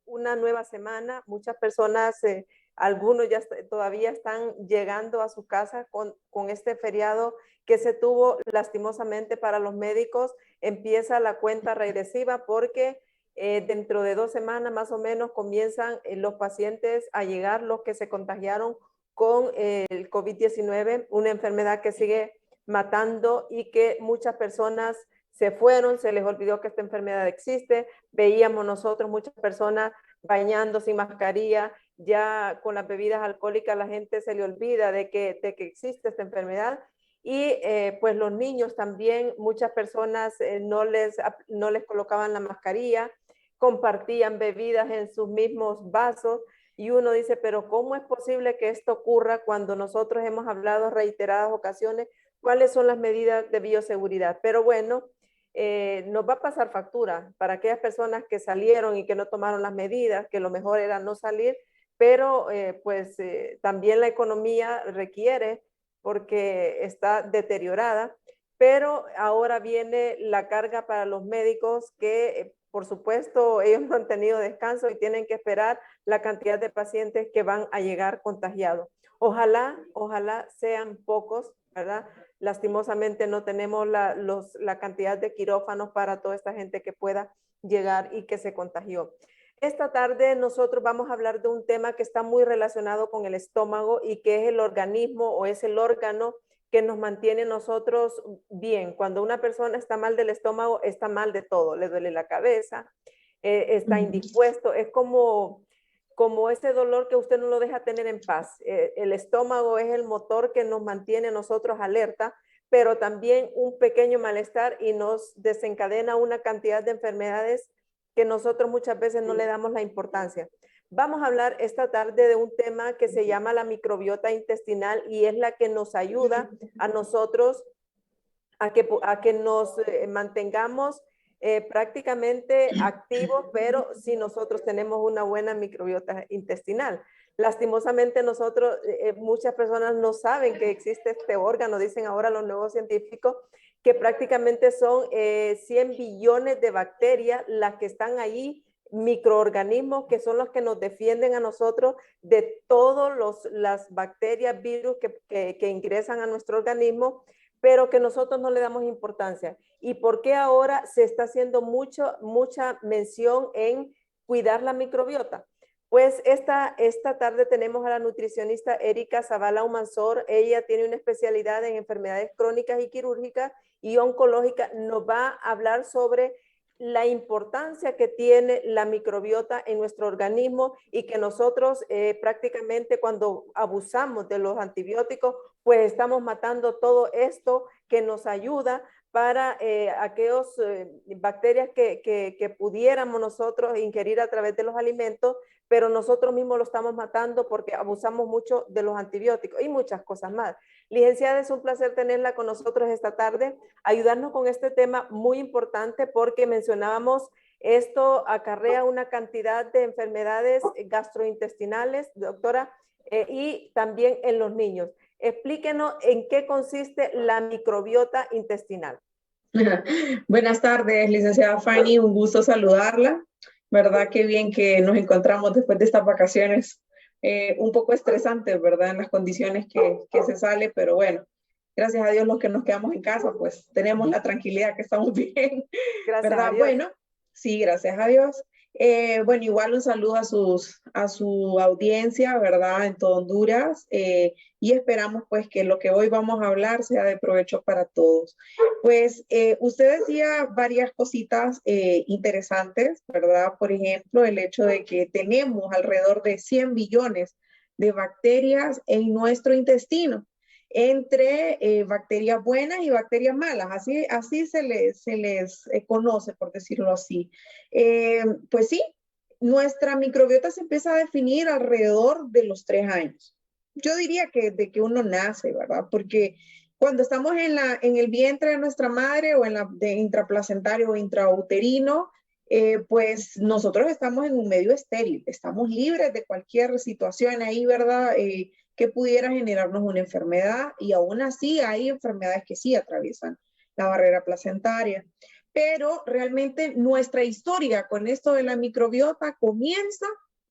una nueva semana. Muchas personas, algunos ya todavía están llegando a su casa con este feriado que se tuvo lastimosamente para los médicos. Empieza la cuenta regresiva porque dentro de 2 semanas más o menos comienzan los pacientes a llegar, los que se contagiaron con el COVID-19, una enfermedad que sigue matando y que muchas personas se fueron, se les olvidó que esta enfermedad existe. Veíamos nosotros muchas personas bañando sin mascarilla, ya con las bebidas alcohólicas la gente se le olvida de que existe esta enfermedad. Y pues los niños también, muchas personas no les colocaban la mascarilla, compartían bebidas en sus mismos vasos, y uno dice, pero ¿cómo es posible que esto ocurra cuando nosotros hemos hablado reiteradas ocasiones cuáles son las medidas de bioseguridad? Pero bueno, nos va a pasar factura para aquellas personas que salieron y que no tomaron las medidas, que lo mejor era no salir, pero también la economía requiere, porque está deteriorada, pero ahora viene la carga para los médicos que, por supuesto, ellos no han tenido descanso y tienen que esperar la cantidad de pacientes que van a llegar contagiados. Ojalá sean pocos, ¿verdad? Lastimosamente no tenemos la cantidad de quirófanos para toda esta gente que pueda llegar y que se contagió. Esta tarde nosotros vamos a hablar de un tema que está muy relacionado con el estómago y que es el organismo o es el órgano que nos mantiene nosotros bien. Cuando una persona está mal del estómago, está mal de todo. Le duele la cabeza, está indispuesto. Es como ese dolor que usted no lo deja tener en paz. El estómago es el motor que nos mantiene nosotros alerta, pero también un pequeño malestar y nos desencadena una cantidad de enfermedades que nosotros muchas veces no le damos la importancia. Vamos a hablar esta tarde de un tema que se llama la microbiota intestinal y es la que nos ayuda a nosotros a que nos mantengamos prácticamente activos, pero si nosotros tenemos una buena microbiota intestinal. Lastimosamente muchas personas no saben que existe este órgano, dicen ahora los nuevos científicos, que prácticamente son 100 billones de bacterias las que están ahí, microorganismos que son los que nos defienden a nosotros de todas las bacterias, virus que ingresan a nuestro organismo, pero que nosotros no le damos importancia. ¿Y por qué ahora se está haciendo mucha mención en cuidar la microbiota? Pues esta tarde tenemos a la nutricionista Erika Zavala Humansor. Ella tiene una especialidad en enfermedades crónicas y quirúrgicas y oncológicas. Nos va a hablar sobre la importancia que tiene la microbiota en nuestro organismo y que nosotros prácticamente cuando abusamos de los antibióticos, pues estamos matando todo esto que nos ayuda para aquellas bacterias que pudiéramos nosotros ingerir a través de los alimentos, pero nosotros mismos lo estamos matando porque abusamos mucho de los antibióticos y muchas cosas más. Licenciada, es un placer tenerla con nosotros esta tarde, ayudarnos con este tema muy importante porque mencionábamos esto acarrea una cantidad de enfermedades gastrointestinales, doctora, y también en los niños. Explíquenos en qué consiste la microbiota intestinal. Buenas tardes, licenciada Fanny, un gusto saludarla. ¿Verdad? Qué bien que nos encontramos después de estas vacaciones un poco estresantes, ¿verdad? En las condiciones que se sale, pero bueno, gracias a Dios los que nos quedamos en casa, pues tenemos la tranquilidad que estamos bien, gracias ¿verdad? A Dios. Bueno, sí, gracias a Dios. Bueno, igual un saludo a su audiencia, ¿verdad? En todo Honduras, y esperamos pues que lo que hoy vamos a hablar sea de provecho para todos. Pues usted decía varias cositas interesantes, ¿verdad? Por ejemplo, el hecho de que tenemos alrededor de 100 billones de bacterias en nuestro intestino, entre bacterias buenas y bacterias malas, así se les conoce, por decirlo así. Pues sí, nuestra microbiota se empieza a definir alrededor de los 3 años. Yo diría que de que uno nace, ¿verdad? Porque cuando estamos en el vientre de nuestra madre o de intraplacentario o intrauterino, pues nosotros estamos en un medio estéril, estamos libres de cualquier situación ahí, ¿verdad? Que pudiera generarnos una enfermedad, y aún así hay enfermedades que sí atraviesan la barrera placentaria. pero realmente nuestra historia con esto de la microbiota comienza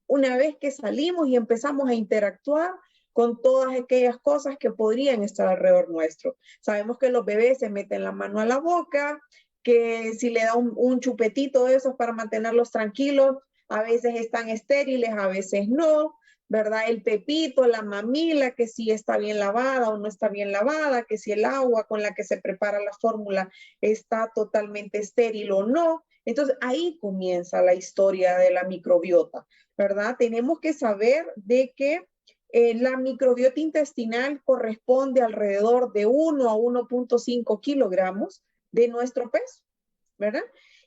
una vez que salimos y empezamos a interactuar con todas aquellas cosas que podrían estar alrededor nuestro. Sabemos que los bebés se meten la mano a la boca, que si le da un chupetito de esos para mantenerlos tranquilos, a veces están estériles, a veces no, ¿verdad? El pepito, la mamila, que si está bien lavada o no está bien lavada, que si el agua con la que se prepara la fórmula está totalmente estéril o no. Entonces ahí comienza la historia de la microbiota, ¿verdad? Tenemos que saber de que la microbiota intestinal corresponde alrededor de 1 a 1.5 kilogramos de nuestro peso, ¿verdad?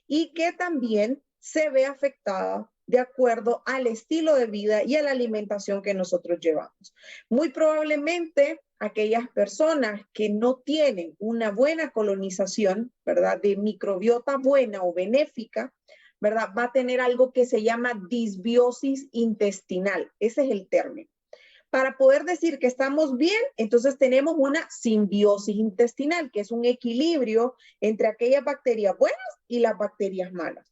Y que también se ve afectada de acuerdo al estilo de vida y a la alimentación que nosotros llevamos. Muy probablemente aquellas personas que no tienen una buena colonización, ¿verdad? De microbiota buena o benéfica, ¿verdad? Va a tener algo que se llama disbiosis intestinal. Ese es el término. Para poder decir que estamos bien, entonces tenemos una simbiosis intestinal, que es un equilibrio entre aquellas bacterias buenas y las bacterias malas.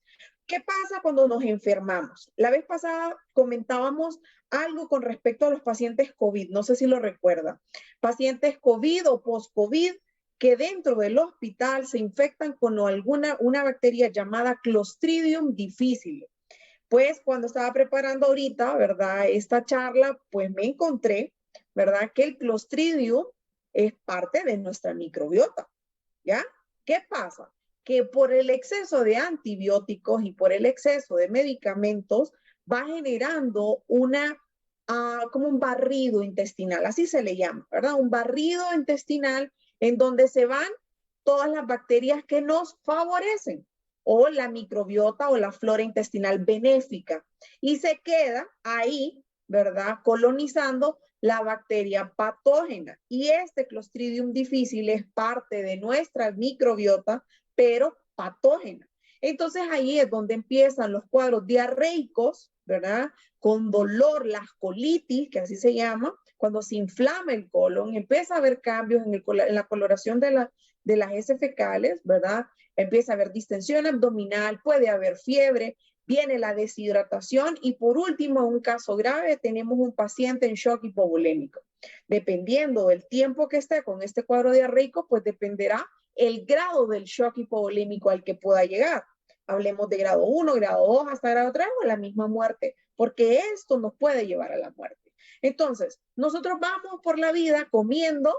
¿Qué pasa cuando nos enfermamos? La vez pasada comentábamos algo con respecto a los pacientes COVID, no sé si lo recuerda. Pacientes COVID o post-COVID que dentro del hospital se infectan con una bacteria llamada Clostridium difficile. Pues cuando estaba preparando ahorita, ¿verdad? Esta charla, pues me encontré, ¿verdad? Que el Clostridium es parte de nuestra microbiota, ¿ya? ¿Qué pasa? Que por el exceso de antibióticos y por el exceso de medicamentos va generando como un barrido intestinal, así se le llama, ¿verdad? Un barrido intestinal en donde se van todas las bacterias que nos favorecen, o la microbiota o la flora intestinal benéfica, y se queda ahí, ¿verdad? Colonizando la bacteria patógena. Y este Clostridium difficile es parte de nuestra microbiota, pero patógena. Entonces ahí es donde empiezan los cuadros diarreicos, ¿verdad? Con dolor, las colitis, que así se llama, cuando se inflama el colon, empieza a haber cambios en la coloración de las heces fecales, ¿verdad? Empieza a haber distensión abdominal, puede haber fiebre, viene la deshidratación y por último, en un caso grave, tenemos un paciente en shock hipovolémico. Dependiendo del tiempo que esté con este cuadro diarreico, pues dependerá el grado del shock hipovolémico al que pueda llegar. Hablemos de grado 1, grado 2, hasta grado 3 o la misma muerte, porque esto nos puede llevar a la muerte. Entonces, nosotros vamos por la vida comiendo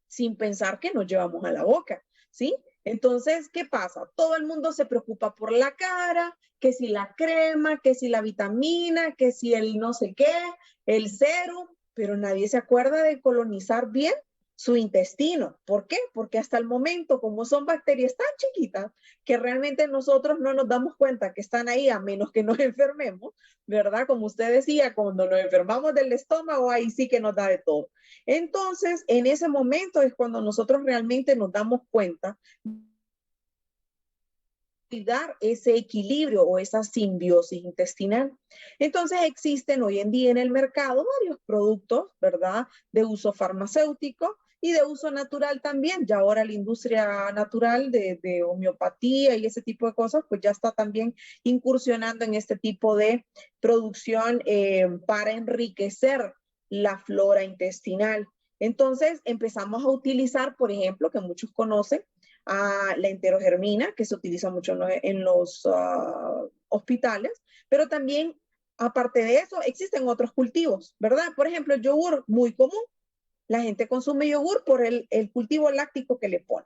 sin pensar que nos llevamos a la boca, ¿sí? Entonces, ¿qué pasa? Todo el mundo se preocupa por la cara, que si la crema, que si la vitamina, que si el no sé qué, el serum, pero nadie se acuerda de colonizar bien su intestino. ¿Por qué? Porque hasta el momento, como son bacterias tan chiquitas, que realmente nosotros no nos damos cuenta que están ahí a menos que nos enfermemos, ¿verdad? Como usted decía, cuando nos enfermamos del estómago, ahí sí que nos da de todo. Entonces, en ese momento es cuando nosotros realmente nos damos cuenta de dar ese equilibrio o esa simbiosis intestinal. Entonces, existen hoy en día en el mercado varios productos, ¿verdad? De uso farmacéutico y de uso natural también. Ya ahora la industria natural de homeopatía y ese tipo de cosas, pues ya está también incursionando en este tipo de producción para enriquecer la flora intestinal. Entonces empezamos a utilizar, por ejemplo, que muchos conocen, la enterogermina, que se utiliza mucho en los hospitales, pero también, aparte de eso, existen otros cultivos, ¿verdad? Por ejemplo, el yogur, muy común. La gente consume yogur por el cultivo láctico que le pone.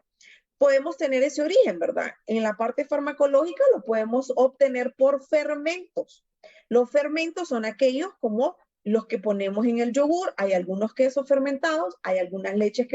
Podemos tener ese origen, ¿verdad? En la parte farmacológica lo podemos obtener por fermentos. Los fermentos son aquellos como los que ponemos en el yogur. Hay algunos quesos fermentados, hay algunas leches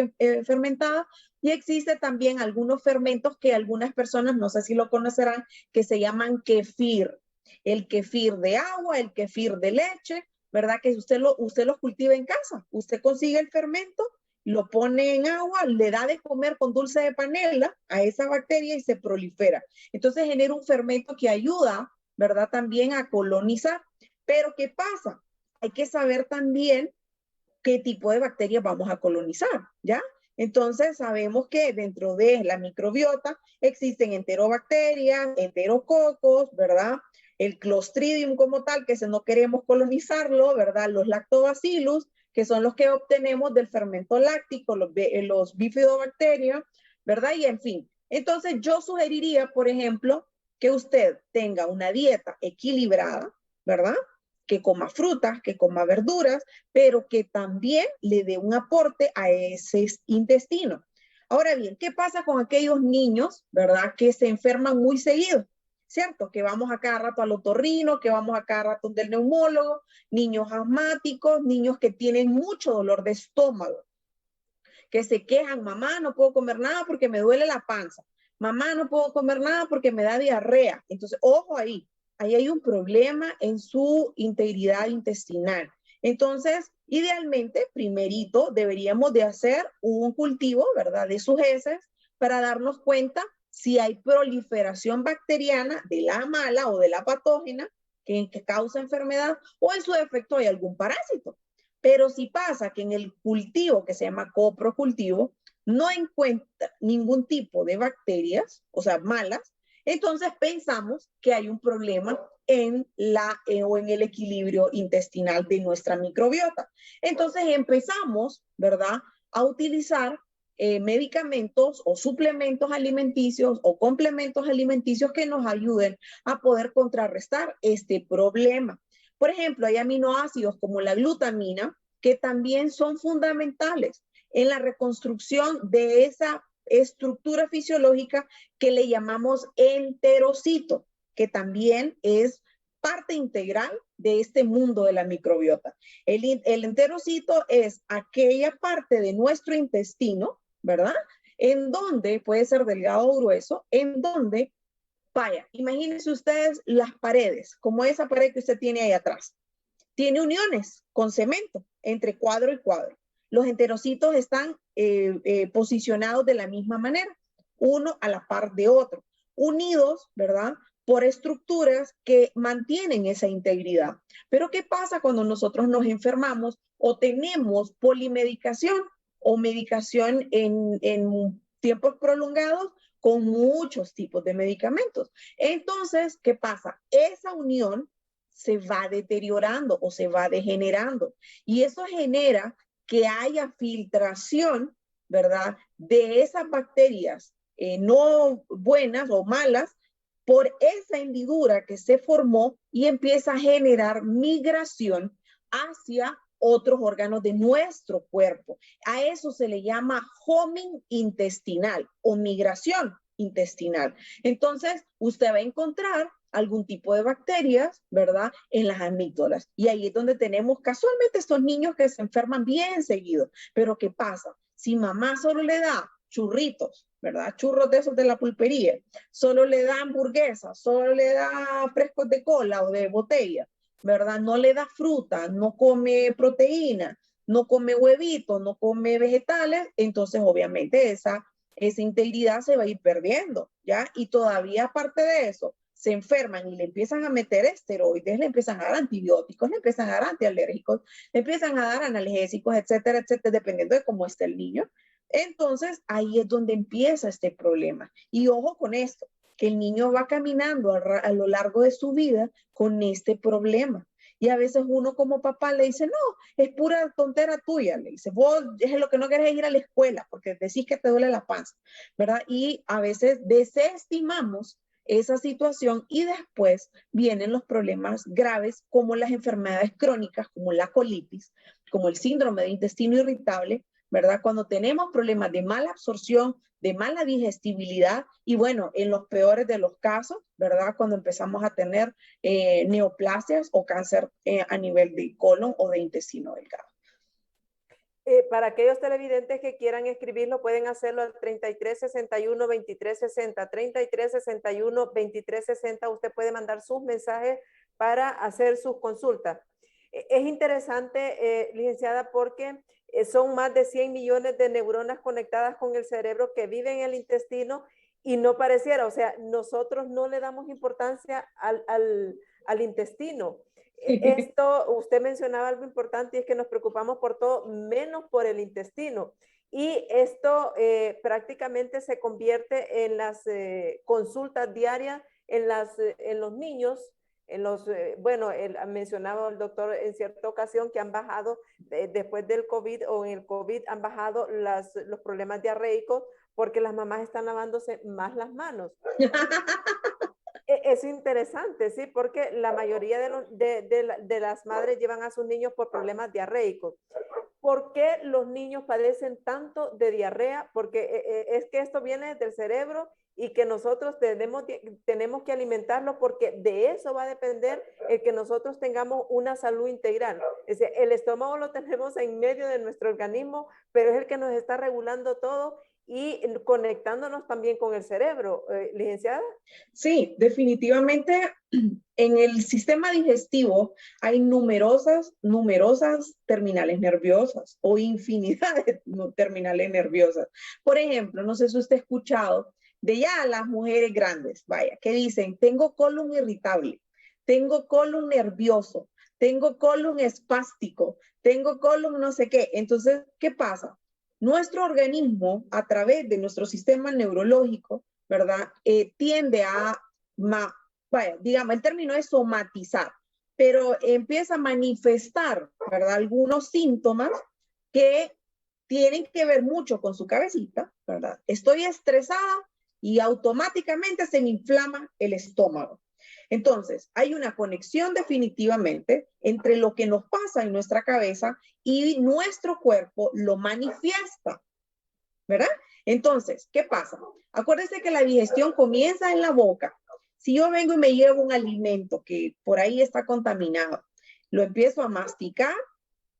fermentadas y existe también algunos fermentos que algunas personas, no sé si lo conocerán, que se llaman kefir. El kefir de agua, el kefir de leche, ¿verdad? Que usted los cultiva en casa. Usted consigue el fermento, lo pone en agua, le da de comer con dulce de panela a esa bacteria y se prolifera. Entonces genera un fermento que ayuda, ¿verdad? También a colonizar. Pero ¿qué pasa? Hay que saber también qué tipo de bacterias vamos a colonizar, ¿ya? Entonces, sabemos que dentro de la microbiota existen enterobacterias, enterococos, ¿verdad? El Clostridium como tal, que si no queremos colonizarlo, ¿verdad? Los lactobacillus, que son los que obtenemos del fermento láctico, los bifidobacterias, ¿verdad? Y en fin. Entonces, yo sugeriría, por ejemplo, que usted tenga una dieta equilibrada, ¿verdad? Que coma frutas, que coma verduras, pero que también le dé un aporte a ese intestino. Ahora bien, ¿qué pasa con aquellos niños, verdad, que se enferman muy seguido? ¿Cierto? Que vamos a cada rato al otorrino, que vamos a cada rato del neumólogo, niños asmáticos, niños que tienen mucho dolor de estómago, que se quejan, mamá, no puedo comer nada porque me duele la panza, mamá, no puedo comer nada porque me da diarrea. Entonces, ojo ahí, ahí hay un problema en su integridad intestinal. Entonces, idealmente, primerito, deberíamos de hacer un cultivo, ¿verdad?, de sus heces para darnos cuenta si hay proliferación bacteriana de la mala o de la patógena que causa enfermedad o en su defecto hay algún parásito. Pero si pasa que en el cultivo que se llama coprocultivo no encuentra ningún tipo de bacterias, o sea, malas, entonces pensamos que hay un problema o en el equilibrio intestinal de nuestra microbiota. Entonces empezamos, ¿verdad?, a utilizar medicamentos o suplementos alimenticios o complementos alimenticios que nos ayuden a poder contrarrestar este problema. Por ejemplo, hay aminoácidos como la glutamina que también son fundamentales en la reconstrucción de esa estructura fisiológica que le llamamos enterocito, que también es parte integral de este mundo de la microbiota. El enterocito es aquella parte de nuestro intestino, ¿verdad? En donde puede ser delgado o grueso, en donde, vaya, imagínense ustedes las paredes, como esa pared que usted tiene ahí atrás. Tiene uniones con cemento entre cuadro y cuadro. Los enterocitos están posicionados de la misma manera, uno a la par de otro, unidos, ¿verdad?, por estructuras que mantienen esa integridad. Pero ¿qué pasa cuando nosotros nos enfermamos o tenemos polimedicación o medicación en tiempos prolongados con muchos tipos de medicamentos? Entonces, ¿qué pasa? Esa unión se va deteriorando o se va degenerando. Y eso genera que haya filtración, ¿verdad?, de esas bacterias no buenas o malas por esa hendidura que se formó y empieza a generar migración hacia otros órganos de nuestro cuerpo. A eso se le llama homing intestinal o migración intestinal. Entonces, usted va a encontrar algún tipo de bacterias, ¿verdad?, en las amígdalas. Y ahí es donde tenemos casualmente estos niños que se enferman bien seguido. Pero ¿qué pasa? Si mamá solo le da churritos, ¿verdad?, churros de esos de la pulpería, solo le da hamburguesas, solo le da frescos de cola o de botella, ¿verdad?, no le da fruta, no come proteína, no come huevitos, no come vegetales, entonces obviamente esa integridad se va a ir perdiendo, ¿ya? Y todavía aparte de eso, se enferman y le empiezan a meter esteroides, le empiezan a dar antibióticos, le empiezan a dar antialérgicos, le empiezan a dar analgésicos, etcétera, etcétera, dependiendo de cómo esté el niño. Entonces, ahí es donde empieza este problema. Y ojo con esto, que el niño va caminando a lo largo de su vida con este problema. Y a veces uno como papá le dice, no, es pura tontera tuya. Le dice, vos es lo que no querés ir a la escuela porque decís que te duele la panza, ¿verdad? Y a veces desestimamos esa situación y después vienen los problemas graves como las enfermedades crónicas, como la colitis, como el síndrome de intestino irritable, ¿verdad? Cuando tenemos problemas de mala absorción, de mala digestibilidad y bueno, en los peores de los casos, ¿verdad? Cuando empezamos a tener neoplasias o cáncer a nivel de colon o de intestino delgado. Para aquellos televidentes que quieran escribirlo, pueden hacerlo al 3361-2360, 3361-2360. Usted puede mandar sus mensajes para hacer sus consultas. Es interesante, licenciada, porque son más de 100 millones de neuronas conectadas con el cerebro que viven en el intestino y no pareciera, o sea, nosotros no le damos importancia al intestino. Esto, usted mencionaba algo importante y es que nos preocupamos por todo, menos por el intestino. Y esto prácticamente se convierte en las consultas diarias en los niños, bueno, mencionaba el doctor en cierta ocasión que han bajado, después del COVID o en el COVID, han bajado los problemas diarreicos porque las mamás están lavándose más las manos. Es interesante, sí, porque la mayoría de las madres llevan a sus niños por problemas diarreicos. ¿Por qué los niños padecen tanto de diarrea? Porque es que esto viene del cerebro y que nosotros tenemos que alimentarlo, porque de eso va a depender el que nosotros tengamos una salud integral. Es decir, el estómago lo tenemos en medio de nuestro organismo, pero es el que nos está regulando todo y conectándonos también con el cerebro, licenciada. Sí, definitivamente en el sistema digestivo hay numerosas terminales nerviosas o infinidad de terminales nerviosas. Por ejemplo, no sé si usted ha escuchado de ya las mujeres grandes, vaya, que dicen, tengo colon irritable, tengo colon nervioso, tengo colon espástico, tengo colon no sé qué. Entonces, ¿qué pasa? Nuestro organismo, a través de nuestro sistema neurológico, ¿verdad? Tiende a, vaya, digamos, el término es somatizar, pero empieza a manifestar, ¿verdad? Algunos síntomas que tienen que ver mucho con su cabecita, ¿verdad? Estoy estresada y automáticamente se me inflama el estómago. Entonces, hay una conexión definitivamente entre lo que nos pasa en nuestra cabeza y nuestro cuerpo lo manifiesta, ¿verdad? Entonces, ¿qué pasa? Acuérdense que la digestión comienza en la boca. Si yo vengo y me llevo un alimento que por ahí está contaminado, lo empiezo a masticar,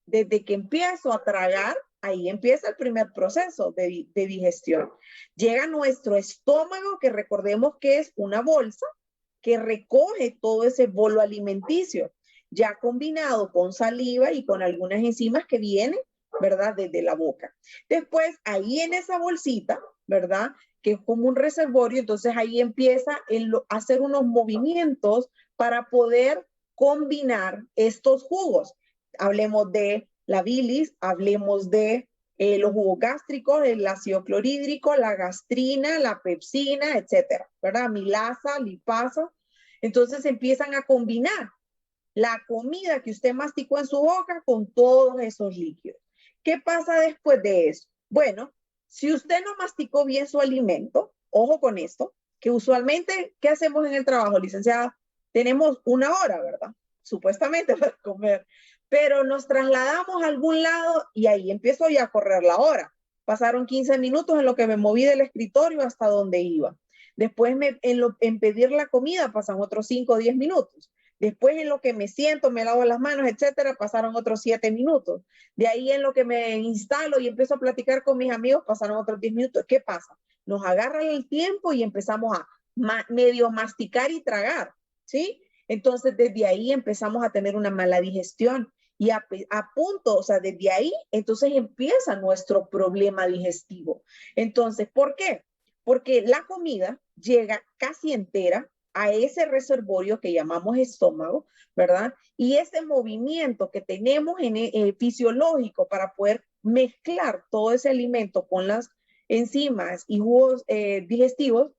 desde que empiezo a tragar, ahí empieza el primer proceso de digestión. Llega a nuestro estómago, que recordemos que es una bolsa que recoge todo ese bolo alimenticio, ya combinado con saliva y con algunas enzimas que vienen, ¿verdad? Desde la boca. Después, ahí en esa bolsita, ¿verdad? Que es como un reservorio, entonces ahí empieza a hacer unos movimientos para poder combinar estos jugos. Hablemos de la bilis, hablemos de los jugos gástricos, el ácido clorhídrico, la gastrina, la pepsina, etcétera, ¿verdad? Amilasa, lipasa. Entonces empiezan a combinar la comida que usted masticó en su boca con todos esos líquidos. ¿Qué pasa después de eso? Bueno, si usted no masticó bien su alimento, ojo con esto, que usualmente, ¿qué hacemos en el trabajo, licenciada? Tenemos una hora, ¿verdad? Supuestamente para comer, pero nos trasladamos a algún lado y ahí empiezo ya a correr la hora. Pasaron 15 minutos en lo que me moví del escritorio hasta donde iba. Después en pedir la comida pasan otros 5 o 10 minutos. Después en lo que me siento, me lavo las manos, etcétera, pasaron otros 7 minutos. De ahí en lo que me instalo y empiezo a platicar con mis amigos, pasaron otros 10 minutos. ¿Qué pasa? Nos agarran el tiempo y empezamos a medio masticar y tragar, ¿sí? Entonces desde ahí empezamos a tener una mala digestión y a punto, o sea, desde ahí, entonces empieza nuestro problema digestivo. Entonces, ¿por qué? Porque la comida llega casi entera a ese reservorio que llamamos estómago, ¿verdad? Y ese movimiento que tenemos fisiológico para poder mezclar todo ese alimento con las enzimas y jugos digestivos,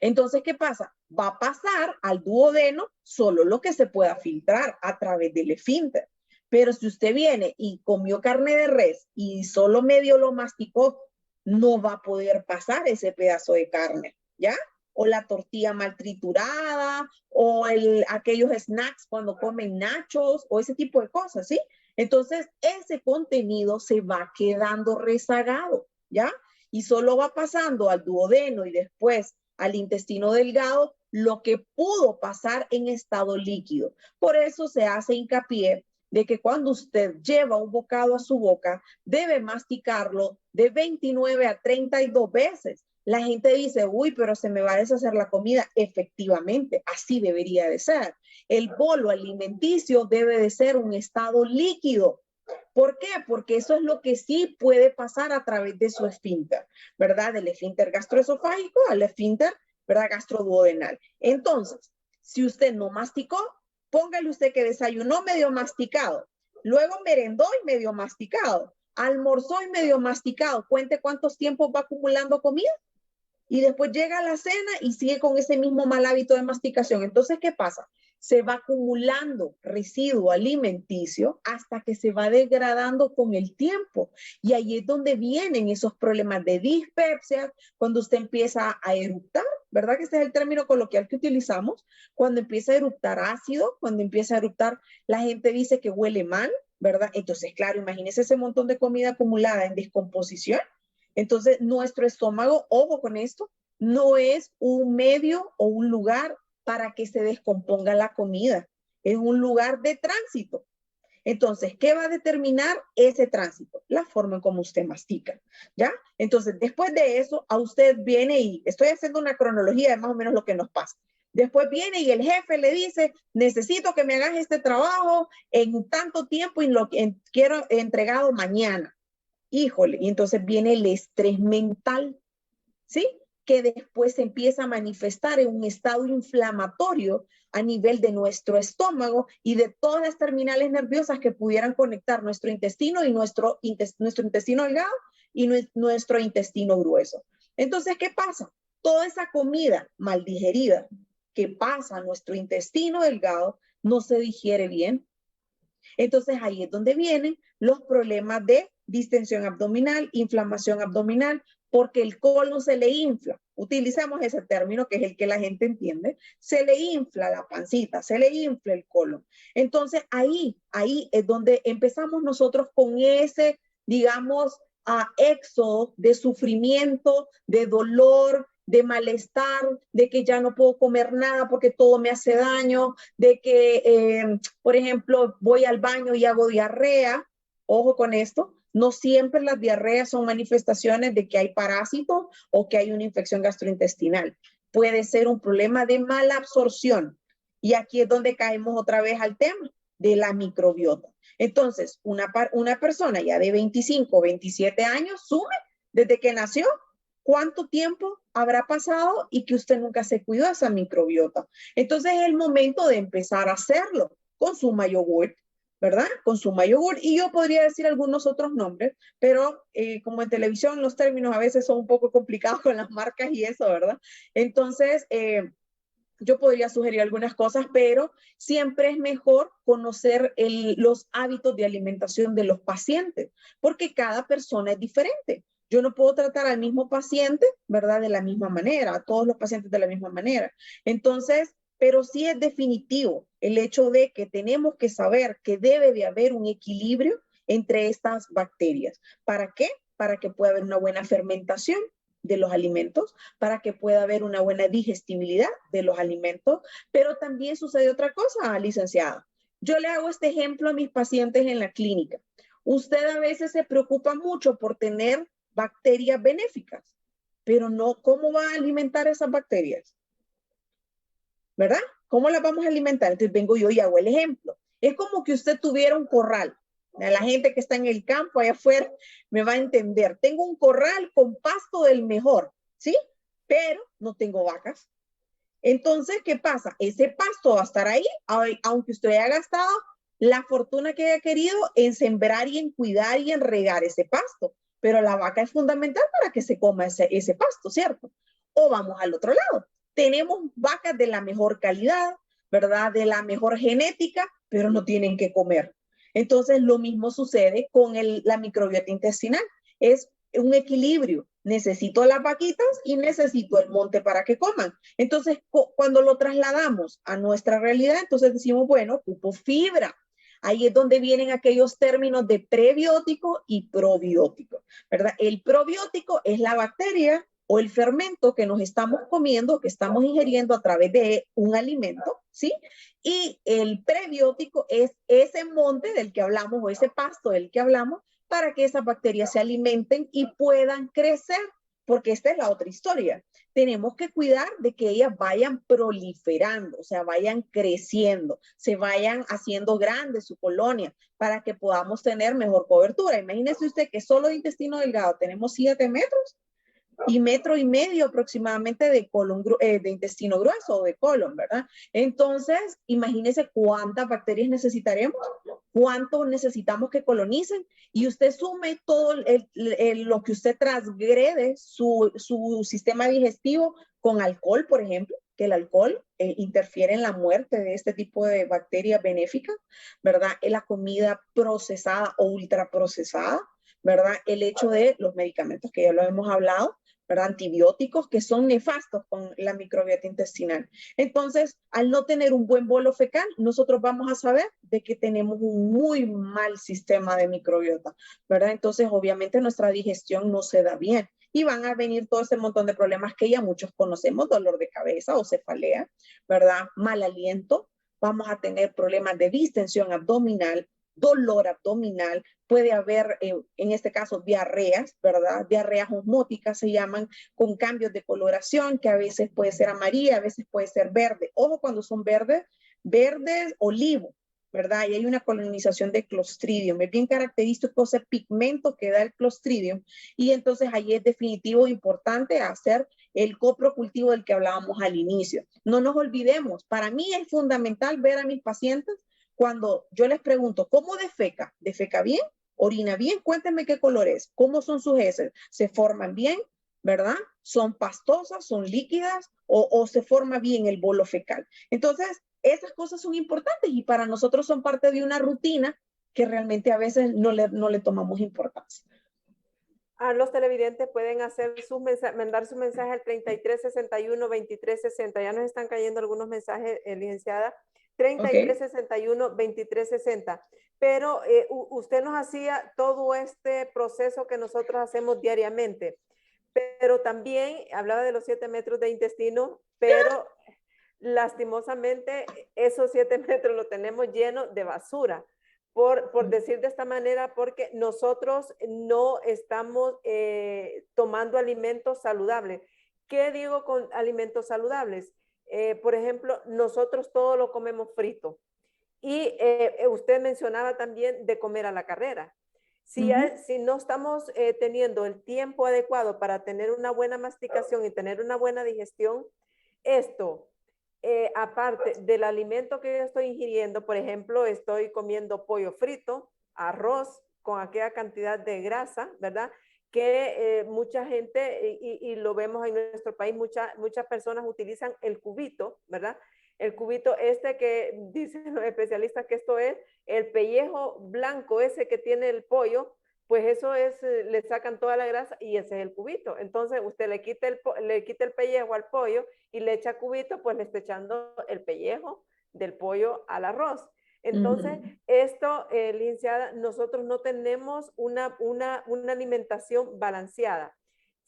entonces, ¿qué pasa? Va a pasar al duodeno solo lo que se pueda filtrar a través del esfínter. Pero si usted viene y comió carne de res y solo medio lo masticó, no va a poder pasar ese pedazo de carne, ¿ya? O la tortilla mal triturada, o aquellos snacks cuando comen nachos, o ese tipo de cosas, ¿sí? Entonces, ese contenido se va quedando rezagado, ¿ya? Y solo va pasando al duodeno y después al intestino delgado lo que pudo pasar en estado líquido. Por eso se hace hincapié de que cuando usted lleva un bocado a su boca, debe masticarlo de 29 a 32 veces. La gente dice, uy, pero se me va a deshacer la comida. Efectivamente, así debería de ser. El bolo alimenticio debe de ser un estado líquido. ¿Por qué? Porque eso es lo que sí puede pasar a través de su esfínter, ¿verdad? Del esfínter gastroesofágico al esfínter, ¿verdad? Gastroduodenal. Entonces, si usted no masticó, póngale usted que desayunó medio masticado, luego merendó y medio masticado, almorzó y medio masticado, cuente cuántos tiempos va acumulando comida. Y después llega a la cena y sigue con ese mismo mal hábito de masticación. Entonces, ¿qué pasa? Se va acumulando residuo alimenticio hasta que se va degradando con el tiempo. Y ahí es donde vienen esos problemas de dispepsia, cuando usted empieza a eructar, ¿verdad? Que este es el término coloquial que utilizamos. Cuando empieza a eructar ácido, cuando empieza a eructar, la gente dice que huele mal, ¿verdad? Entonces, claro, imagínese ese montón de comida acumulada en descomposición. Entonces, nuestro estómago, ojo con esto, no es un medio o un lugar para que se descomponga la comida. Es un lugar de tránsito. Entonces, ¿qué va a determinar ese tránsito? La forma en cómo usted mastica, ¿ya? Entonces, después de eso, a usted viene y estoy haciendo una cronología de más o menos lo que nos pasa. Después viene y el jefe le dice, necesito que me hagas este trabajo en tanto tiempo y lo quiero entregado mañana. Híjole, y entonces viene el estrés mental, ¿sí? Que después se empieza a manifestar en un estado inflamatorio a nivel de nuestro estómago y de todas las terminales nerviosas que pudieran conectar nuestro intestino y nuestro intestino delgado y nuestro intestino grueso. Entonces, ¿qué pasa? Toda esa comida mal digerida que pasa a nuestro intestino delgado no se digiere bien. Entonces ahí es donde vienen los problemas de distensión abdominal, inflamación abdominal, porque el colon se le infla. Utilizamos ese término que es el que la gente entiende. Se le infla la pancita, se le infla el colon. Entonces ahí es donde empezamos nosotros con ese, digamos, éxodo de sufrimiento, de dolor, de malestar, de que ya no puedo comer nada porque todo me hace daño, de que, por ejemplo, voy al baño y hago diarrea. Ojo con esto, no siempre las diarreas son manifestaciones de que hay parásitos o que hay una infección gastrointestinal. Puede ser un problema de mala absorción. Y aquí es donde caemos otra vez al tema de la microbiota. Entonces, una persona ya de 25, 27 años, sume desde que nació, ¿cuánto tiempo habrá pasado y que usted nunca se cuidó de esa microbiota? Entonces es el momento de empezar a hacerlo. Consuma yogur, ¿verdad? Consuma yogur. Y yo podría decir algunos otros nombres, pero como en televisión los términos a veces son un poco complicados con las marcas y eso, ¿verdad? Entonces, yo podría sugerir algunas cosas, pero siempre es mejor conocer los hábitos de alimentación de los pacientes, porque cada persona es diferente. Yo no puedo tratar al mismo paciente, ¿verdad? De la misma manera, a todos los pacientes de la misma manera. Entonces, pero sí es definitivo el hecho de que tenemos que saber que debe de haber un equilibrio entre estas bacterias. ¿Para qué? Para que pueda haber una buena fermentación de los alimentos, para que pueda haber una buena digestibilidad de los alimentos, pero también sucede otra cosa, licenciada. Yo le hago este ejemplo a mis pacientes en la clínica. Usted a veces se preocupa mucho por tener bacterias benéficas, pero no, ¿cómo va a alimentar esas bacterias? ¿Verdad? ¿Cómo las vamos a alimentar? Entonces vengo yo y hago el ejemplo. Es como que usted tuviera un corral. La gente que está en el campo allá afuera me va a entender. Tengo un corral con pasto del mejor, ¿sí? Pero no tengo vacas. Entonces, ¿qué pasa? Ese pasto va a estar ahí, aunque usted haya gastado la fortuna que haya querido en sembrar y en cuidar y en regar ese pasto. Pero la vaca es fundamental para que se coma ese pasto, ¿cierto? O vamos al otro lado. Tenemos vacas de la mejor calidad, ¿verdad? De la mejor genética, pero no tienen que comer. Entonces, lo mismo sucede con la microbiota intestinal. Es un equilibrio. Necesito las vaquitas y necesito el monte para que coman. Entonces, cuando lo trasladamos a nuestra realidad, entonces decimos, bueno, ocupo fibra. Ahí es donde vienen aquellos términos de prebiótico y probiótico, ¿verdad? El probiótico es la bacteria o el fermento que nos estamos comiendo, que estamos ingiriendo a través de un alimento, ¿sí? Y el prebiótico es ese monte del que hablamos o ese pasto del que hablamos para que esas bacterias se alimenten y puedan crecer, porque esta es la otra historia. Tenemos que cuidar de que ellas vayan proliferando, o sea, vayan creciendo, se vayan haciendo grande su colonia para que podamos tener mejor cobertura. Imagínese usted que solo de intestino delgado tenemos 7 metros. y 1,5 metros aproximadamente de colon, de intestino grueso o de colon, ¿verdad? Entonces, imagínese cuántas bacterias necesitaremos, cuánto necesitamos que colonicen, y usted sume todo lo que usted transgrede su sistema digestivo con alcohol, por ejemplo, que el alcohol interfiere en la muerte de este tipo de bacterias benéficas, ¿verdad? En la comida procesada o ultraprocesada, ¿verdad? El hecho de los medicamentos que ya lo hemos hablado, ¿verdad? Antibióticos que son nefastos con la microbiota intestinal. Entonces, al no tener un buen bolo fecal, nosotros vamos a saber de que tenemos un muy mal sistema de microbiota, ¿verdad? Entonces, obviamente, nuestra digestión no se da bien y van a venir todo ese montón de problemas que ya muchos conocemos, dolor de cabeza o cefalea, ¿verdad? Mal aliento, vamos a tener problemas de distensión abdominal, dolor abdominal, puede haber, en este caso, diarreas, ¿verdad? Diarreas osmóticas se llaman, con cambios de coloración, que a veces puede ser amarilla, a veces puede ser verde. Ojo cuando son verdes, verdes olivo, ¿verdad? Y hay una colonización de Clostridium. Es bien característico ese pigmento que da el Clostridium. Y entonces ahí es definitivo importante hacer el coprocultivo del que hablábamos al inicio. No nos olvidemos, para mí es fundamental ver a mis pacientes cuando yo les pregunto, ¿cómo defeca? ¿Defeca bien? ¿Orina bien? Cuéntenme qué color es. ¿Cómo son sus heces? ¿Se forman bien? ¿Verdad? ¿Son pastosas? ¿Son líquidas? ¿O se forma bien el bolo fecal? Entonces, esas cosas son importantes y para nosotros son parte de una rutina que realmente a veces no le tomamos importancia. Los televidentes pueden hacer mandar su mensaje al 3361-2360. Ya nos están cayendo algunos mensajes, licenciada. 3361-2360. Pero usted nos hacía todo este proceso que nosotros hacemos diariamente. Pero también hablaba de los 7 metros de intestino, pero lastimosamente esos 7 metros lo tenemos lleno de basura. Por decir de esta manera, porque nosotros no estamos tomando alimentos saludables. ¿Qué digo con alimentos saludables? Por ejemplo, nosotros todo lo comemos frito. Y usted mencionaba también de comer a la carrera. Si no estamos teniendo el tiempo adecuado para tener una buena masticación y tener una buena digestión, esto, aparte del alimento que yo estoy ingiriendo, por ejemplo, estoy comiendo pollo frito, arroz con aquella cantidad de grasa, ¿verdad? Que mucha gente, y lo vemos en nuestro país, muchas personas utilizan el cubito, ¿verdad? El cubito este que dicen los especialistas que esto es el pellejo blanco ese que tiene el pollo, pues eso es, le sacan toda la grasa y ese es el cubito. Entonces usted le quita el pellejo al pollo y le echa cubito, pues le está echando el pellejo del pollo al arroz. Entonces, esto, licenciada, nosotros no tenemos una alimentación balanceada.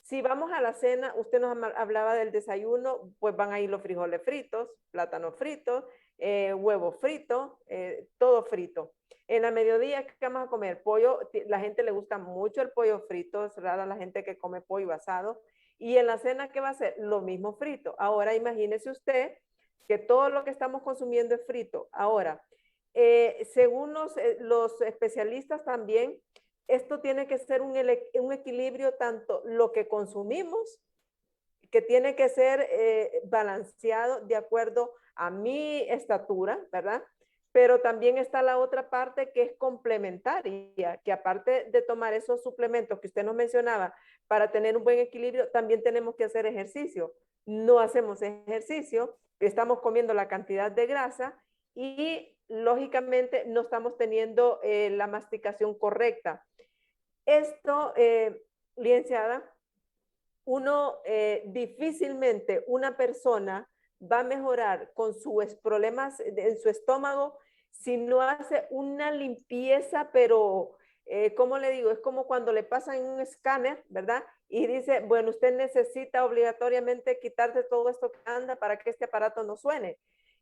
Si vamos a la cena, usted nos hablaba del desayuno, pues van a ir los frijoles fritos, plátanos fritos, huevo frito, todo frito. En la mediodía, ¿qué vamos a comer? Pollo, la gente le gusta mucho el pollo frito, es rara la gente que come pollo asado. Y en la cena, ¿qué va a ser? Lo mismo frito. Ahora, imagínese usted que todo lo que estamos consumiendo es frito. Ahora, según los especialistas también, esto tiene que ser un equilibrio tanto lo que consumimos, que tiene que ser balanceado de acuerdo a mi estatura, ¿verdad? Pero también está la otra parte que es complementaria, que aparte de tomar esos suplementos que usted nos mencionaba para tener un buen equilibrio, también tenemos que hacer ejercicio. No hacemos ejercicio, estamos comiendo la cantidad de grasa y lógicamente no estamos teniendo la masticación correcta. Esto, licenciada, difícilmente una persona va a mejorar con sus problemas en su estómago si no hace una limpieza, pero, ¿cómo le digo? Es como cuando le pasan un escáner, ¿verdad? Y dice, bueno, usted necesita obligatoriamente quitarse todo esto que anda para que este aparato no suene.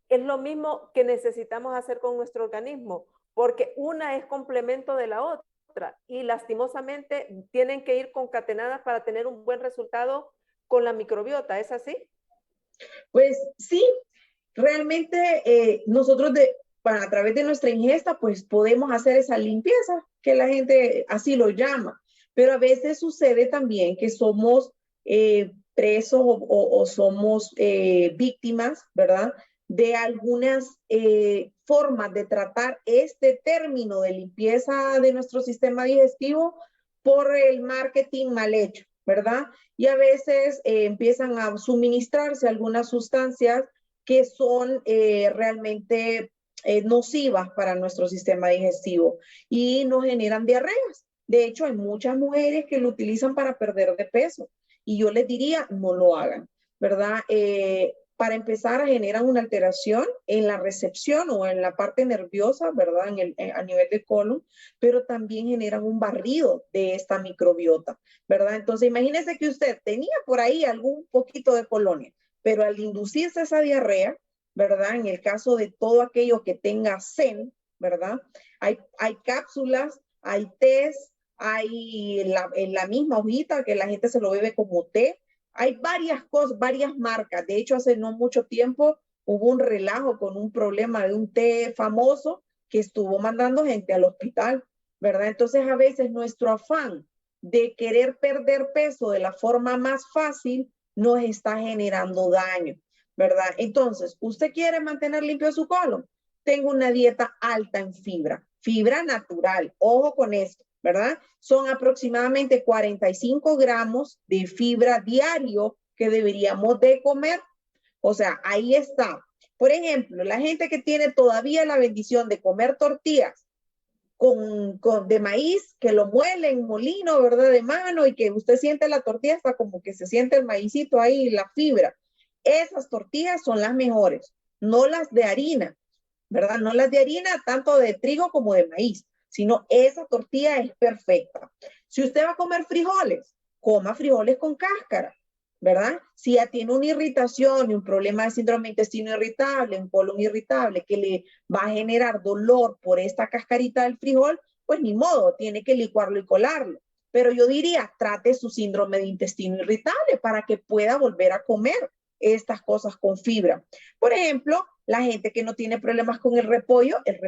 Es lo mismo que necesitamos hacer con nuestro organismo, porque una es complemento de la otra y lastimosamente tienen que ir concatenadas para tener un buen resultado con la microbiota. ¿Es así? Pues sí, realmente nosotros a través de nuestra ingesta pues podemos hacer esa limpieza que la gente así lo llama, pero a veces sucede también que somos presos o somos víctimas, ¿verdad? De algunas formas de tratar este término de limpieza de nuestro sistema digestivo por el marketing mal hecho, ¿verdad? Y a veces empiezan a suministrarse algunas sustancias que son realmente nocivas para nuestro sistema digestivo y nos generan diarreas. De hecho, hay muchas mujeres que lo utilizan para perder de peso y yo les diría, no lo hagan, ¿verdad? Para empezar, generan una alteración en la recepción o en la parte nerviosa, ¿verdad? A nivel de colon, pero también generan un barrido de esta microbiota, ¿verdad? Entonces, imagínese que usted tenía por ahí algún poquito de colonia, pero al inducirse esa diarrea, ¿verdad? En el caso de todo aquello que tenga SEN, ¿verdad? Hay cápsulas, hay tés, hay en la misma hojita que la gente se lo bebe como té. Hay varias cosas, varias marcas. De hecho, hace no mucho tiempo hubo un relajo con un problema de un té famoso que estuvo mandando gente al hospital, ¿verdad? Entonces, a veces nuestro afán de querer perder peso de la forma más fácil nos está generando daño, ¿verdad? Entonces, ¿usted quiere mantener limpio su colon? Tengo una dieta alta en fibra, fibra natural, ojo con esto, ¿verdad? Son aproximadamente 45 gramos de fibra diario que deberíamos de comer. O sea, ahí está. Por ejemplo, la gente que tiene todavía la bendición de comer tortillas de maíz, que lo muele en molino, ¿verdad? De mano, y que usted siente la tortilla hasta como que se siente el maicito ahí, la fibra. Esas tortillas son las mejores, no las de harina, ¿verdad? No las de harina, tanto de trigo como de maíz, sino esa tortilla es perfecta. Si usted va a comer frijoles, coma frijoles con cáscara, ¿verdad? Si ya tiene una irritación y un problema de síndrome de intestino irritable, un colon irritable que le va a generar dolor por esta cascarita del frijol, pues ni modo, tiene que licuarlo y colarlo. Pero yo diría, trate su síndrome de intestino irritable para que pueda volver a comer estas cosas con fibra. Por ejemplo, la gente que no tiene problemas con el repollo es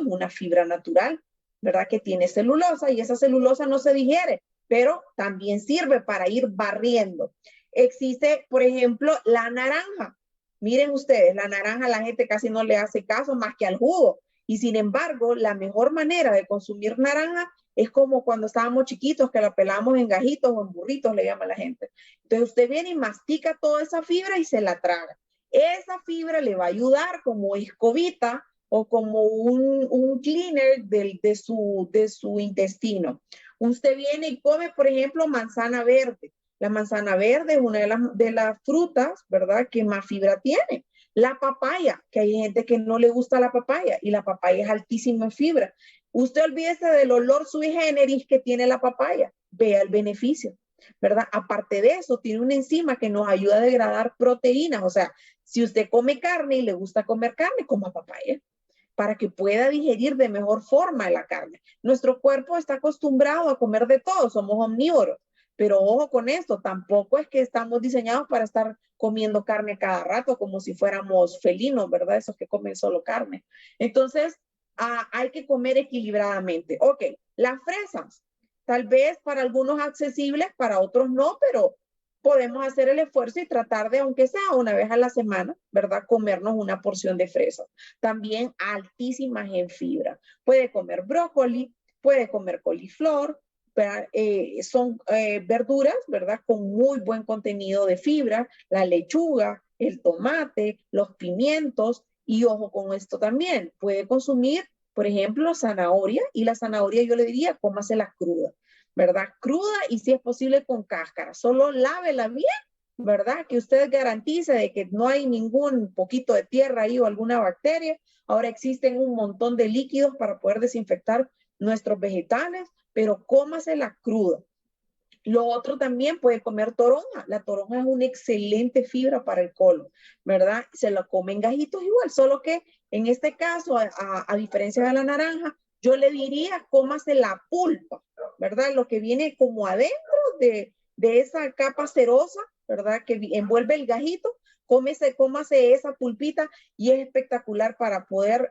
una fibra natural, ¿verdad? Que tiene celulosa y esa celulosa no se digiere, pero también sirve para ir barriendo. Existe, por ejemplo, la naranja. Miren ustedes, la naranja la gente casi no le hace caso más que al jugo. Y sin embargo, la mejor manera de consumir naranja es como cuando estábamos chiquitos, que la pelamos en gajitos o en burritos, le llama la gente. Entonces usted viene y mastica toda esa fibra y se la traga. Esa fibra le va a ayudar como escobita o como un cleaner de su intestino. Usted viene y come, por ejemplo, manzana verde. La manzana verde es una de las frutas, ¿verdad?, que más fibra tiene. La papaya, que hay gente que no le gusta la papaya y la papaya es altísima en fibra. Usted olvídese del olor sui generis que tiene la papaya. Vea el beneficio, ¿verdad? Aparte de eso, tiene una enzima que nos ayuda a degradar proteínas. O sea, si usted come carne y le gusta comer carne, coma papaya para que pueda digerir de mejor forma la carne. Nuestro cuerpo está acostumbrado a comer de todo, somos omnívoros. Pero ojo con esto, tampoco es que estamos diseñados para estar comiendo carne cada rato como si fuéramos felinos, ¿verdad? Esos que comen solo carne. Entonces, hay que comer equilibradamente. Ok, las fresas, tal vez para algunos accesibles, para otros no, pero podemos hacer el esfuerzo y tratar de, aunque sea una vez a la semana, ¿verdad? Comernos una porción de fresas. También altísimas en fibra. Puede comer brócoli, puede comer coliflor, son verduras, ¿verdad? Con muy buen contenido de fibra, la lechuga, el tomate, los pimientos, y ojo con esto también, puede consumir, por ejemplo, zanahoria, y la zanahoria yo le diría, cómasela cruda, ¿verdad? Cruda y si es posible con cáscara, solo lávela bien, ¿verdad? Que usted garantice de que no hay ningún poquito de tierra ahí o alguna bacteria. Ahora existen un montón de líquidos para poder desinfectar nuestros vegetales, pero cómasela cruda. Lo otro también puede comer toronja. La toronja es una excelente fibra para el colon, ¿verdad? Se la comen gajitos igual, solo que en este caso, a diferencia de la naranja, yo le diría cómase la pulpa, ¿verdad? Lo que viene como adentro de esa capa cerosa, ¿verdad? Que envuelve el gajito, cómase esa pulpita y es espectacular para poder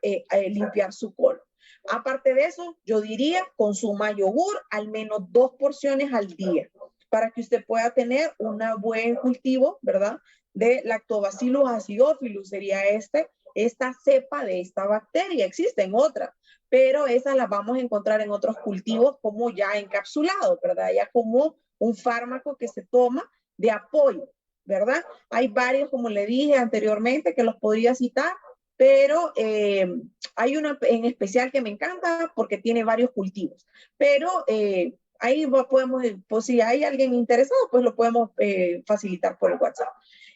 limpiar su colon. Aparte de eso, yo diría consuma yogur al menos 2 porciones al día para que usted pueda tener un buen cultivo, ¿verdad? De Lactobacillus acidophilus, sería esta cepa de esta bacteria. Existen otras, pero esas las vamos a encontrar en otros cultivos como ya encapsulados, ¿verdad? Ya como un fármaco que se toma de apoyo, ¿verdad? Hay varios, como le dije anteriormente, que los podría citar, pero hay una en especial que me encanta porque tiene varios cultivos, pero ahí podemos, pues si hay alguien interesado, pues lo podemos facilitar por el WhatsApp.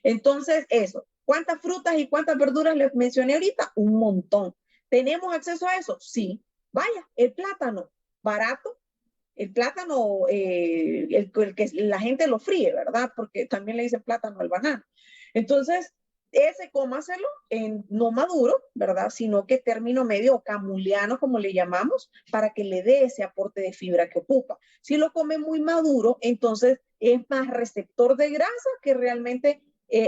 Entonces, eso. ¿Cuántas frutas y cuántas verduras les mencioné ahorita? Un montón. ¿Tenemos acceso a eso? Sí. Vaya, el plátano, barato. El plátano, el que la gente lo fríe, ¿verdad? Porque también le dicen plátano al banano. Entonces, ese cómaselo en no maduro, ¿verdad? Sino que término medio o camuliano, como le llamamos, para que le dé ese aporte de fibra que ocupa. Si lo come muy maduro, entonces es más receptor de grasa que realmente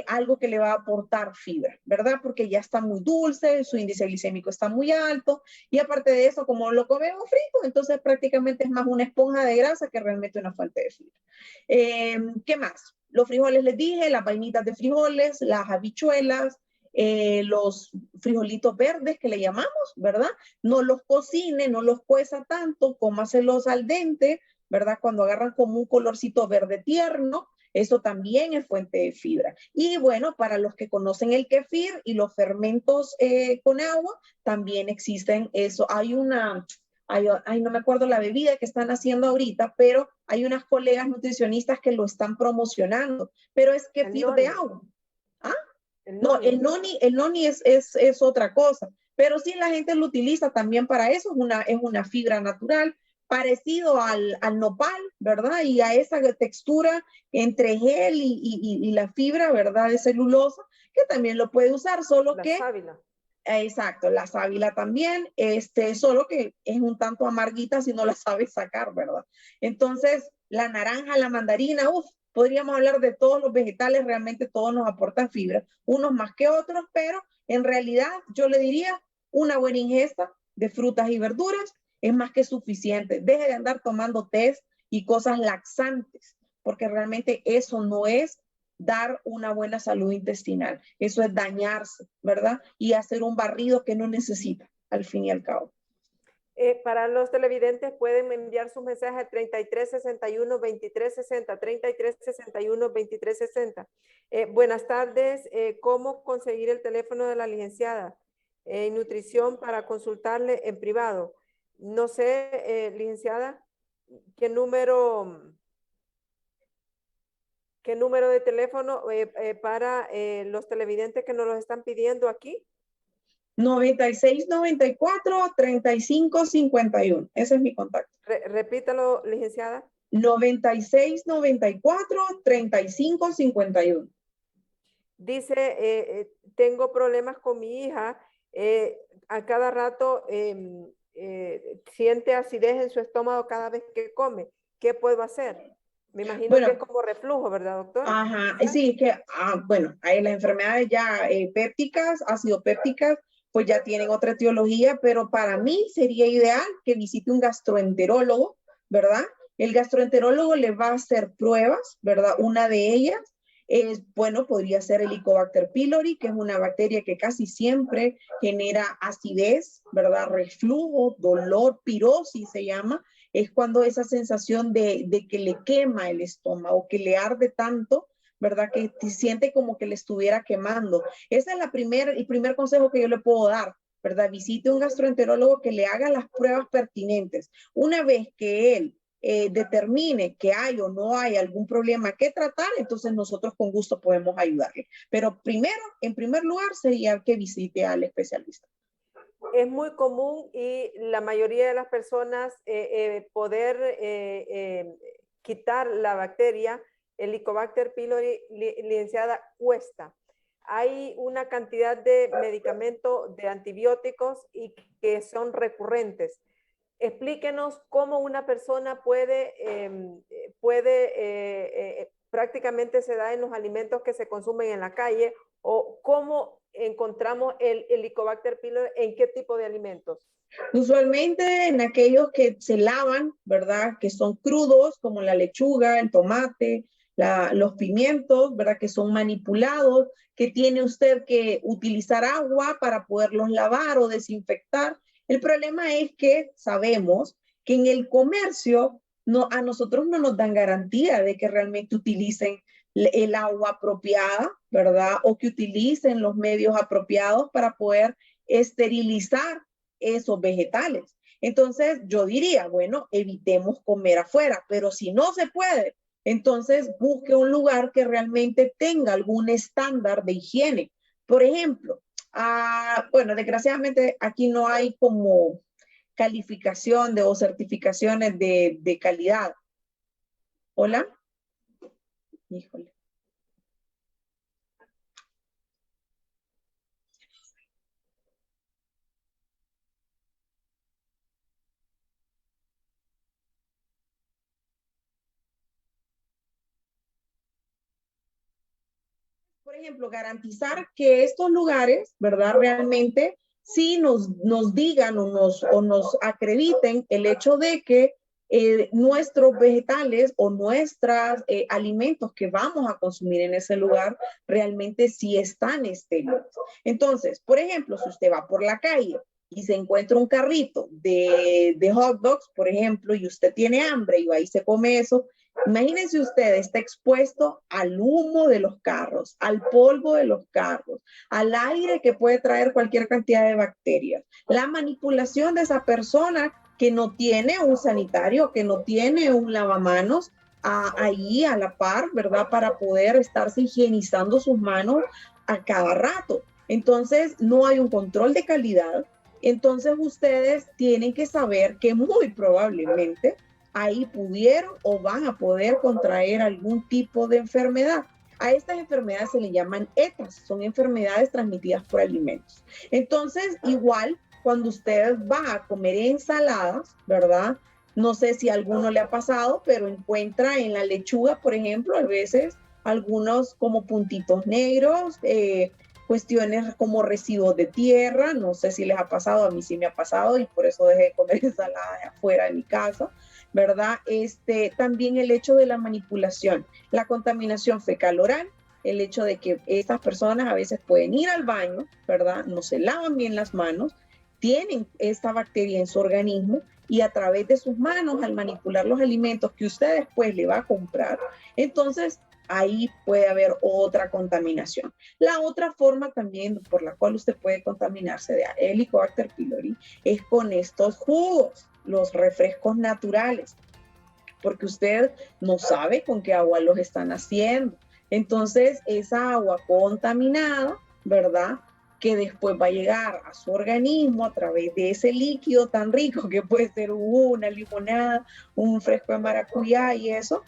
algo que le va a aportar fibra, ¿verdad? Porque ya está muy dulce, su índice glicémico está muy alto y aparte de eso, como lo comemos frito, entonces prácticamente es más una esponja de grasa que realmente una fuente de fibra. ¿Qué más? Los frijoles les dije, las vainitas de frijoles, las habichuelas, los frijolitos verdes que le llamamos, ¿verdad? No los cocine, no los cueza tanto, cómaselos al dente, ¿verdad? Cuando agarran como un colorcito verde tierno, eso también es fuente de fibra. Y bueno, para los que conocen el kefir y los fermentos con agua, también existen eso. Hay una, no me acuerdo la bebida que están haciendo ahorita, pero hay unas colegas nutricionistas que lo están promocionando, pero es kefir de agua. ¿Ah? No, el noni es otra cosa, pero sí la gente lo utiliza también para eso, es una fibra natural, parecido al nopal, ¿verdad? Y a esa textura entre gel y la fibra, ¿verdad? De celulosa, que también lo puede usar, solo la que... sábila. Exacto, la sábila también, solo que es un tanto amarguita si no la sabes sacar, ¿verdad? Entonces, la naranja, la mandarina, podríamos hablar de todos los vegetales, realmente todos nos aportan fibra, unos más que otros, pero en realidad yo le diría una buena ingesta de frutas y verduras es más que suficiente. Deje de andar tomando tés y cosas laxantes, porque realmente eso no es dar una buena salud intestinal. Eso es dañarse, ¿verdad? Y hacer un barrido que no necesita, al fin y al cabo. Para los televidentes pueden enviar sus mensajes 3361-2360, 3361-2360. Buenas tardes, ¿cómo conseguir el teléfono de la licenciada en nutrición para consultarle en privado? No sé, licenciada, ¿qué número de teléfono para los televidentes que nos los están pidiendo aquí? 9694-3551. Ese es mi contacto. Repítalo, licenciada. 9694-3551. Dice, tengo problemas con mi hija, a cada rato siente acidez en su estómago cada vez que come. ¿Qué puedo hacer? Me imagino que es como reflujo, ¿verdad, doctora? Ajá, sí, es que, bueno, hay las enfermedades ya pépticas, acidopépticas, pues ya tienen otra etiología, pero para mí sería ideal que visite un gastroenterólogo, ¿verdad? El gastroenterólogo le va a hacer pruebas, ¿verdad? Una de ellas es, bueno, podría ser el Helicobacter pylori, que es una bacteria que casi siempre genera acidez, ¿verdad? Reflujo, dolor, pirosis se llama, es cuando esa sensación de que le quema el estómago, que le arde tanto, ¿verdad? Que te siente como que le estuviera quemando. Ese es el primer consejo que yo le puedo dar, ¿verdad? Visite un gastroenterólogo que le haga las pruebas pertinentes. Una vez que él determine que hay o no hay algún problema que tratar, entonces nosotros con gusto podemos ayudarle. Pero primero, en primer lugar, sería que visite al especialista. Es muy común y la mayoría de las personas poder quitar la bacteria, el Helicobacter pylori, licenciada, cuesta. Hay una cantidad de medicamentos, de antibióticos y que son recurrentes. Explíquenos cómo una persona prácticamente se da en los alimentos que se consumen en la calle o cómo encontramos el Helicobacter pylori en qué tipo de alimentos? Usualmente en aquellos que se lavan, ¿verdad? Que son crudos, como la lechuga, el tomate, los pimientos, ¿verdad? Que son manipulados, que tiene usted que utilizar agua para poderlos lavar o desinfectar. El problema es que sabemos que en el comercio a nosotros no nos dan garantía de que realmente utilicen el agua apropiada, ¿verdad? O que utilicen los medios apropiados para poder esterilizar esos vegetales. Entonces yo diría, bueno, evitemos comer afuera, pero si no se puede, entonces busque un lugar que realmente tenga algún estándar de higiene. Por ejemplo, bueno, desgraciadamente aquí no hay como calificación o certificaciones de calidad. ¿Hola? Híjole. Por ejemplo, garantizar que estos lugares, ¿verdad? Realmente sí nos digan o nos acrediten el hecho de que nuestros vegetales o nuestros alimentos que vamos a consumir en ese lugar realmente sí están estériles. Entonces, por ejemplo, si usted va por la calle y se encuentra un carrito de hot dogs, por ejemplo, y usted tiene hambre y va y se come eso, imagínense usted, está expuesto al humo de los carros, al polvo de los carros, al aire que puede traer cualquier cantidad de bacterias. La manipulación de esa persona que no tiene un sanitario, que no tiene un lavamanos ahí a la par, ¿verdad? Para poder estarse higienizando sus manos a cada rato. Entonces, no hay un control de calidad. Entonces, ustedes tienen que saber que muy probablemente ahí pudieron o van a poder contraer algún tipo de enfermedad. A estas enfermedades se le llaman ETAs, son enfermedades transmitidas por alimentos. Entonces, igual, cuando usted va a comer ensaladas, ¿verdad? No sé si a alguno le ha pasado, pero encuentra en la lechuga, por ejemplo, a veces algunos como puntitos negros, cuestiones como residuos de tierra, no sé si les ha pasado, a mí sí me ha pasado y por eso dejé de comer ensalada afuera de mi casa. ¿Verdad? También el hecho de la manipulación, la contaminación fecal-oral, el hecho de que estas personas a veces pueden ir al baño, ¿verdad? No se lavan bien las manos, tienen esta bacteria en su organismo y a través de sus manos, al manipular los alimentos que usted después le va a comprar, entonces ahí puede haber otra contaminación. La otra forma también por la cual usted puede contaminarse de Helicobacter pylori es con estos jugos, los refrescos naturales, porque usted no sabe con qué agua los están haciendo. Entonces, esa agua contaminada, ¿verdad? Que después va a llegar a su organismo a través de ese líquido tan rico que puede ser una limonada, un fresco de maracuyá y eso.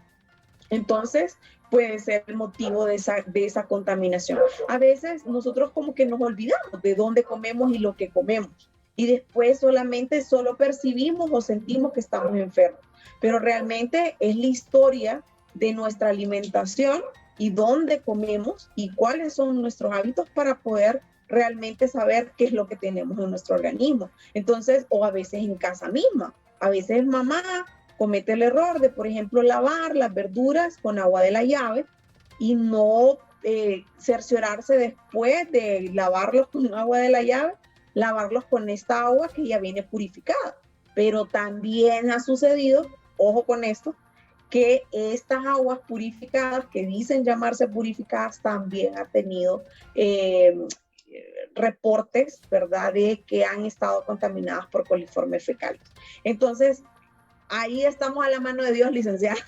Entonces, puede ser el motivo de esa contaminación. A veces nosotros como que nos olvidamos de dónde comemos y lo que comemos. Y después solo percibimos o sentimos que estamos enfermos. Pero realmente es la historia de nuestra alimentación y dónde comemos y cuáles son nuestros hábitos para poder realmente saber qué es lo que tenemos en nuestro organismo. Entonces, o a veces en casa misma. A veces mamá comete el error de, por ejemplo, lavar las verduras con agua de la llave y no cerciorarse después de lavarlos con agua de la llave, lavarlos con esta agua que ya viene purificada. Pero también ha sucedido, ojo con esto, que estas aguas purificadas, que dicen llamarse purificadas, también ha tenido reportes, ¿verdad?, de que han estado contaminadas por coliformes fecales. Entonces, ahí estamos a la mano de Dios, licenciada,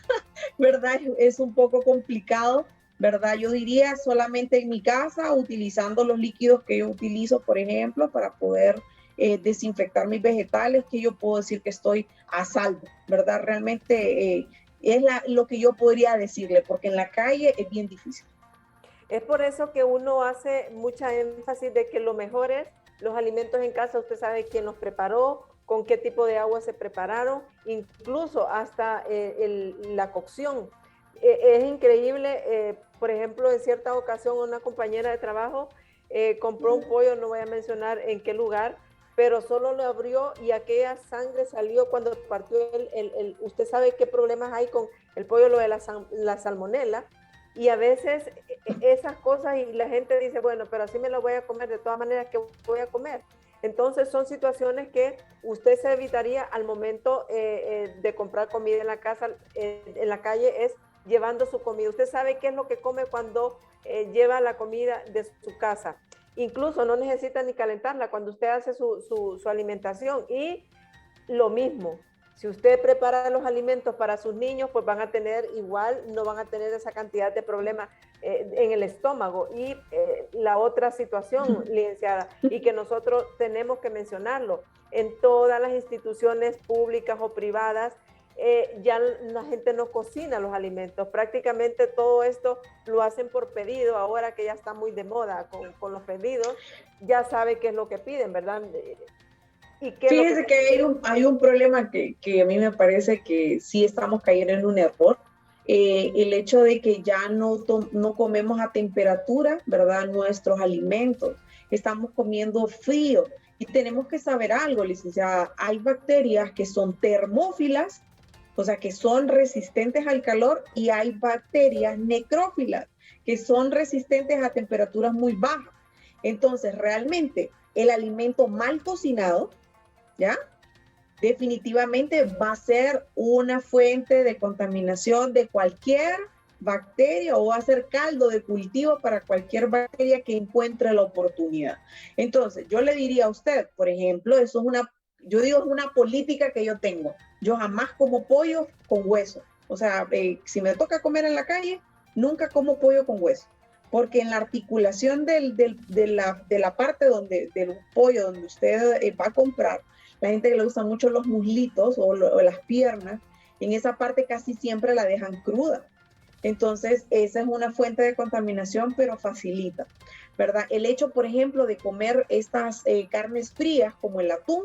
¿verdad? Es un poco complicado, ¿verdad? Yo diría solamente en mi casa, utilizando los líquidos que yo utilizo, por ejemplo, para poder desinfectar mis vegetales, que yo puedo decir que estoy a salvo, ¿verdad? Realmente es lo que yo podría decirle, porque en la calle es bien difícil. Es por eso que uno hace mucha énfasis de que lo mejor es los alimentos en casa, usted sabe quién los preparó, con qué tipo de agua se prepararon, incluso hasta la cocción. Es increíble, por ejemplo, en cierta ocasión una compañera de trabajo compró un pollo, no voy a mencionar en qué lugar, pero solo lo abrió y aquella sangre salió cuando partió usted sabe qué problemas hay con el pollo, lo de la salmonela, y a veces esas cosas y la gente dice, bueno, pero así me lo voy a comer, de todas maneras que voy a comer. Entonces son situaciones que usted se evitaría al momento de comprar comida en la casa, en la calle, es llevando su comida. Usted sabe qué es lo que come cuando lleva la comida de su casa. Incluso no necesita ni calentarla cuando usted hace su alimentación. Y lo mismo, si usted prepara los alimentos para sus niños, pues van a tener igual, no van a tener esa cantidad de problemas en el estómago. Y la otra situación, licenciada, y que nosotros tenemos que mencionarlo, en todas las instituciones públicas o privadas, ya la gente no cocina los alimentos. Prácticamente todo esto lo hacen por pedido, ahora que ya está muy de moda con los pedidos, ya sabe qué es lo que piden, ¿verdad? ¿Y qué es lo Fíjese que hay un problema que a mí me parece que sí estamos cayendo en un error. El hecho de que ya no comemos a temperatura, ¿verdad? Nuestros alimentos. Estamos comiendo frío. Y tenemos que saber algo, licenciada. Hay bacterias que son termófilas, o sea, que son resistentes al calor, y hay bacterias necrófilas, que son resistentes a temperaturas muy bajas. Entonces, realmente, el alimento mal cocinado, ¿ya? Definitivamente va a ser una fuente de contaminación de cualquier bacteria, o va a ser caldo de cultivo para cualquier bacteria que encuentre la oportunidad. Entonces, yo le diría a usted, por ejemplo, eso es yo digo, es una política que yo tengo. Yo jamás como pollo con hueso. O sea, si me toca comer en la calle, nunca como pollo con hueso. Porque en la articulación de la parte del pollo donde usted va a comprar, la gente que le gusta mucho los muslitos o las piernas, en esa parte casi siempre la dejan cruda. Entonces, esa es una fuente de contaminación, pero facilita, ¿verdad? El hecho, por ejemplo, de comer estas carnes frías, como el atún,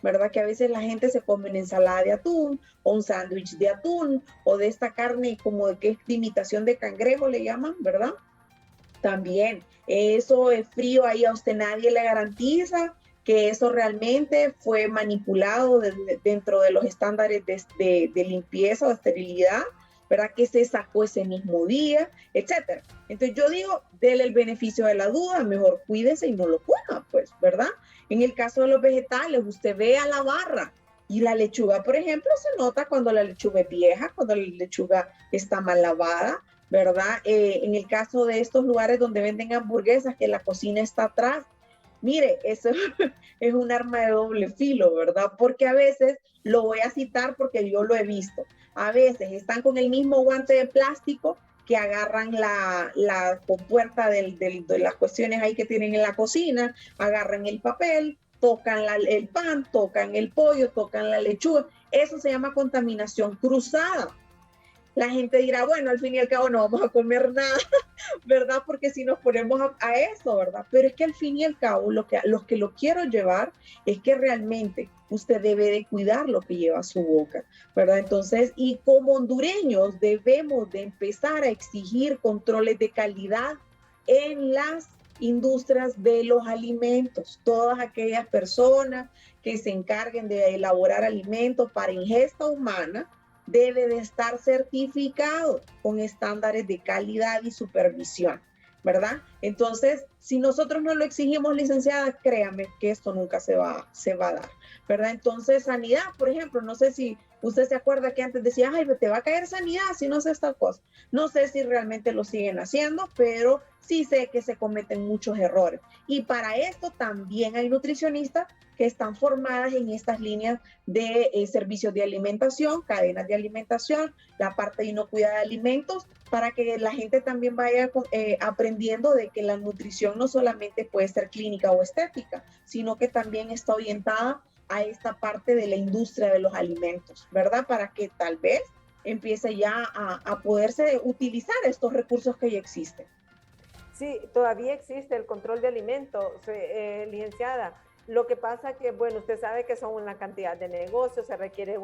¿verdad? Que a veces la gente se come una ensalada de atún, o un sándwich de atún, o de esta carne como de que es de imitación de cangrejo, le llaman, ¿verdad? También, eso es frío, ahí a usted nadie le garantiza que eso realmente fue manipulado dentro de los estándares de limpieza o esterilidad, ¿verdad? Que se sacó ese mismo día, etcétera. Entonces yo digo, dele el beneficio de la duda, mejor cuídese y no lo coma, pues, ¿verdad? En el caso de los vegetales, usted ve a la barra y la lechuga, por ejemplo, se nota cuando la lechuga es vieja, cuando la lechuga está mal lavada, ¿verdad? En el caso de estos lugares donde venden hamburguesas, que la cocina está atrás, mire, eso es un arma de doble filo, ¿verdad? Porque a veces, lo voy a citar porque yo lo he visto, a veces están con el mismo guante de plástico que agarran la compuerta de las cuestiones ahí que tienen en la cocina, agarran el papel, tocan el pan, tocan el pollo, tocan la lechuga. Eso se llama contaminación cruzada. La gente dirá, bueno, al fin y al cabo no vamos a comer nada, ¿verdad? Porque si nos ponemos a eso, ¿verdad? Pero es que al fin y al cabo, los que lo quiero llevar es que realmente usted debe de cuidar lo que lleva a su boca, ¿verdad? Entonces, y como hondureños debemos de empezar a exigir controles de calidad en las industrias de los alimentos. Todas aquellas personas que se encarguen de elaborar alimentos para ingesta humana, debe de estar certificado con estándares de calidad y supervisión, ¿verdad? Entonces, si nosotros no lo exigimos, licenciada, créame que esto nunca se va a dar, ¿verdad? Entonces, sanidad, por ejemplo, no sé si usted se acuerda que antes decía, ay, te va a caer sanidad si no haces esta cosa. No sé si realmente lo siguen haciendo, pero sí sé que se cometen muchos errores. Y para esto también hay nutricionistas que están formadas en estas líneas de servicios de alimentación, cadenas de alimentación, la parte de inocuidad de alimentos, para que la gente también vaya aprendiendo de que la nutrición no solamente puede ser clínica o estética, sino que también está orientada a esta parte de la industria de los alimentos, ¿verdad? Para que tal vez empiece ya a poderse utilizar estos recursos que ya existen. Sí, todavía existe el control de alimentos, licenciada. Lo que pasa que, bueno, usted sabe que son una cantidad de negocios, se requiere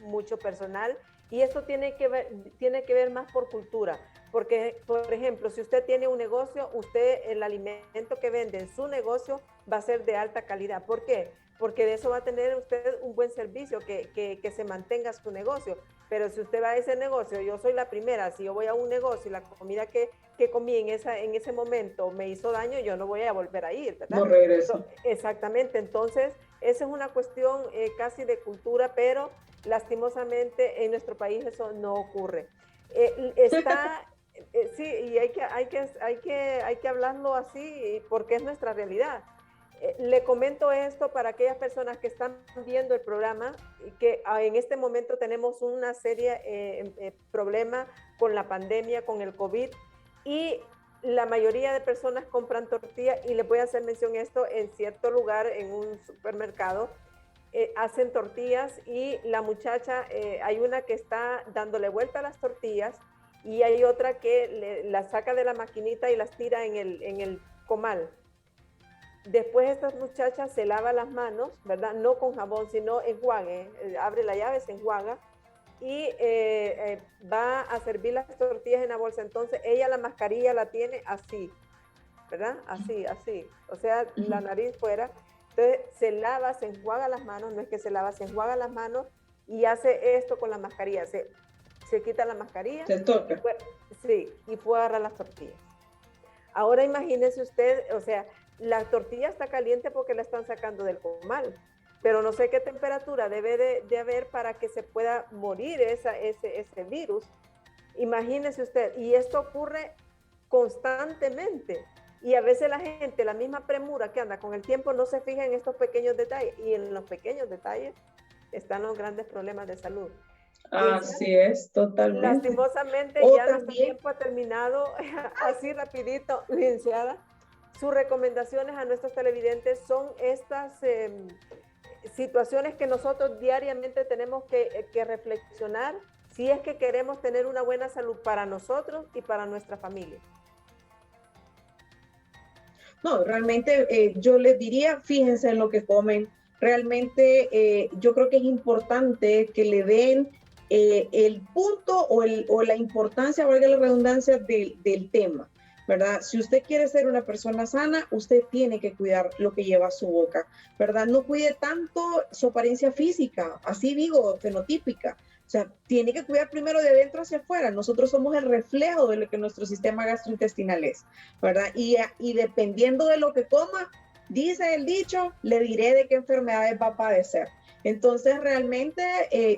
mucho personal y esto tiene que ver más por cultura. Porque, por ejemplo, si usted tiene un negocio, el alimento que vende en su negocio va a ser de alta calidad. ¿Por qué? Porque de eso va a tener usted un buen servicio, que se mantenga su negocio. Pero si usted va a ese negocio, yo soy la primera, si yo voy a un negocio y la comida que comí en ese momento me hizo daño, yo no voy a volver a ir, ¿verdad? No regreso. Exactamente, entonces esa es una cuestión casi de cultura, pero lastimosamente en nuestro país eso no ocurre. Sí, y hay que hablarlo así porque es nuestra realidad. Le comento esto para aquellas personas que están viendo el programa, que en este momento tenemos una serie problema con la pandemia, con el COVID, y la mayoría de personas compran tortilla, y les voy a hacer mención esto, en cierto lugar, en un supermercado, hacen tortillas y la muchacha, hay una que está dándole vuelta a las tortillas y hay otra que las saca de la maquinita y las tira en el comal. Después esta muchacha se lava las manos, ¿verdad? No con jabón, sino enjuague, abre la llave, se enjuaga y va a servir las tortillas en la bolsa. Entonces ella la mascarilla la tiene así, ¿verdad? Así, así. O sea, la nariz fuera. Entonces se lava, se enjuaga las manos, no es que se lava, se enjuaga las manos y hace esto con la mascarilla. Se quita la mascarilla. Se toca. Y fue a agarrar las tortillas. Ahora imagínese usted, o sea, la tortilla está caliente porque la están sacando del comal, pero no sé qué temperatura debe de haber para que se pueda morir ese virus. Imagínese usted, y esto ocurre constantemente. Y a veces la gente, la misma premura que anda con el tiempo, no se fija en estos pequeños detalles. Y en los pequeños detalles están los grandes problemas de salud. Así es, totalmente. Lastimosamente ya nuestro tiempo ha terminado. Así rapidito, licenciada. Sus recomendaciones a nuestros televidentes son estas situaciones que nosotros diariamente tenemos que reflexionar si es que queremos tener una buena salud para nosotros y para nuestra familia. No, realmente yo les diría, fíjense en lo que comen. Realmente yo creo que es importante que le den el punto o la importancia, valga la redundancia, del tema, ¿verdad? Si usted quiere ser una persona sana, usted tiene que cuidar lo que lleva a su boca, ¿verdad? No cuide tanto su apariencia física, así digo, fenotípica. O sea, tiene que cuidar primero de dentro hacia afuera. Nosotros somos el reflejo de lo que nuestro sistema gastrointestinal es, ¿verdad? Y dependiendo de lo que coma, dice el dicho, le diré de qué enfermedades va a padecer. Entonces, realmente,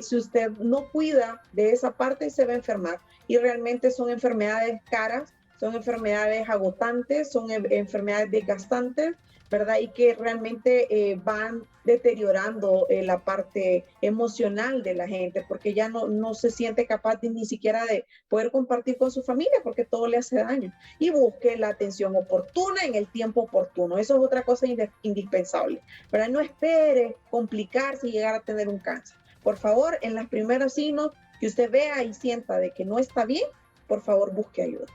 si usted no cuida de esa parte, se va a enfermar. Y realmente son enfermedades caras, son enfermedades agotantes, son enfermedades desgastantes, ¿verdad? Y que realmente van deteriorando la parte emocional de la gente, porque ya no se siente capaz ni siquiera de poder compartir con su familia, porque todo le hace daño. Y busque la atención oportuna en el tiempo oportuno. Eso es otra cosa indispensable, ¿verdad? No espere complicarse y llegar a tener un cáncer. Por favor, en los primeros signos que usted vea y sienta de que no está bien, por favor, busque ayuda.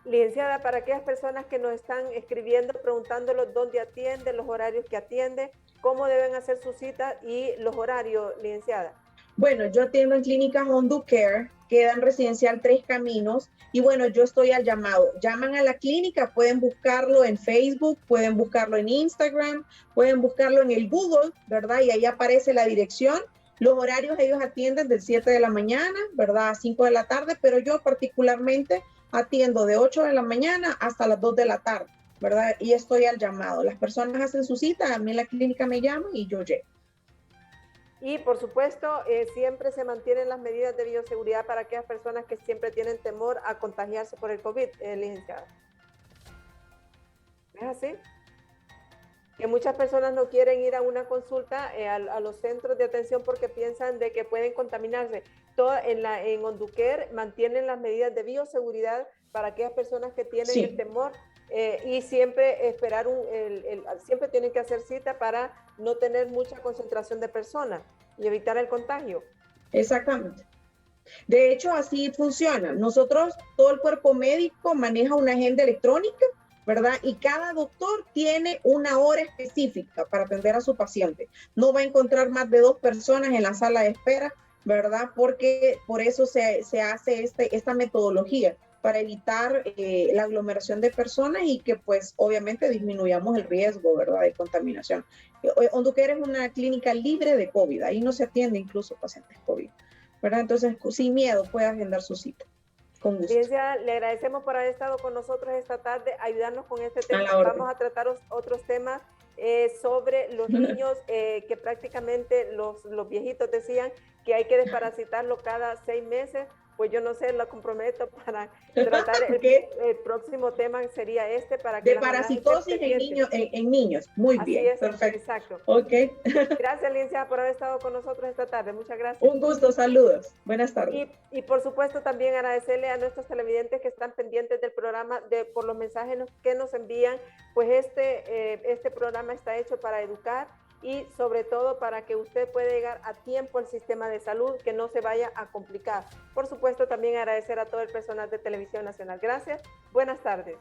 Licenciada, para aquellas personas que nos están escribiendo, preguntándolos dónde atiende, los horarios que atiende, cómo deben hacer su cita y los horarios, licenciada. Bueno, yo atiendo en Clínica Honducare, queda en Residencial Tres Caminos, y bueno, yo estoy al llamado. Llaman a la clínica, pueden buscarlo en Facebook, pueden buscarlo en Instagram, pueden buscarlo en el Google, ¿verdad? Y ahí aparece la dirección. Los horarios ellos atienden de 7 de la mañana, ¿verdad? A 5 de la tarde, pero yo particularmente atiendo de 8 de la mañana hasta las 2 de la tarde, ¿verdad? Y estoy al llamado. Las personas hacen su cita, a mí en la clínica me llaman y yo llego. Y por supuesto, siempre se mantienen las medidas de bioseguridad para aquellas personas que siempre tienen temor a contagiarse por el COVID, licenciada. ¿Es así? Que muchas personas no quieren ir a una consulta a los centros de atención porque piensan de que pueden contaminarse. En Honducare mantienen las medidas de bioseguridad para aquellas personas que tienen el temor y siempre siempre tienen que hacer cita para no tener mucha concentración de personas y evitar el contagio. Exactamente. De hecho, así funciona. Nosotros, todo el cuerpo médico maneja una agenda electrónica, ¿verdad? Y cada doctor tiene una hora específica para atender a su paciente. No va a encontrar más de 2 personas en la sala de espera, ¿verdad? Porque por eso se hace esta metodología, para evitar la aglomeración de personas y que pues obviamente disminuyamos el riesgo, ¿verdad?, de contaminación. Honduquera es una clínica libre de COVID, ahí no se atiende incluso pacientes COVID, ¿verdad? Entonces, sin miedo puede agendar su cita. Con gusto. Licenciada, le agradecemos por haber estado con nosotros esta tarde, ayudarnos con este tema. Vamos a tratar otros temas sobre los niños, que prácticamente los viejitos decían que hay que desparasitarlo cada 6 meses. Pues yo no sé, lo comprometo para tratar el próximo tema, sería este, para que de parasitosis en niños. Muy Así bien, es, perfecto. Exacto. Ok. Gracias, licenciada, por haber estado con nosotros esta tarde. Muchas gracias. Un gusto, saludos. Buenas tardes. Y por supuesto también agradecerle a nuestros televidentes que están pendientes del programa, por los mensajes que nos envían. Pues este programa está hecho para educar y sobre todo para que usted pueda llegar a tiempo al sistema de salud, que no se vaya a complicar. Por supuesto también agradecer a todo el personal de Televisión Nacional. Gracias, buenas tardes.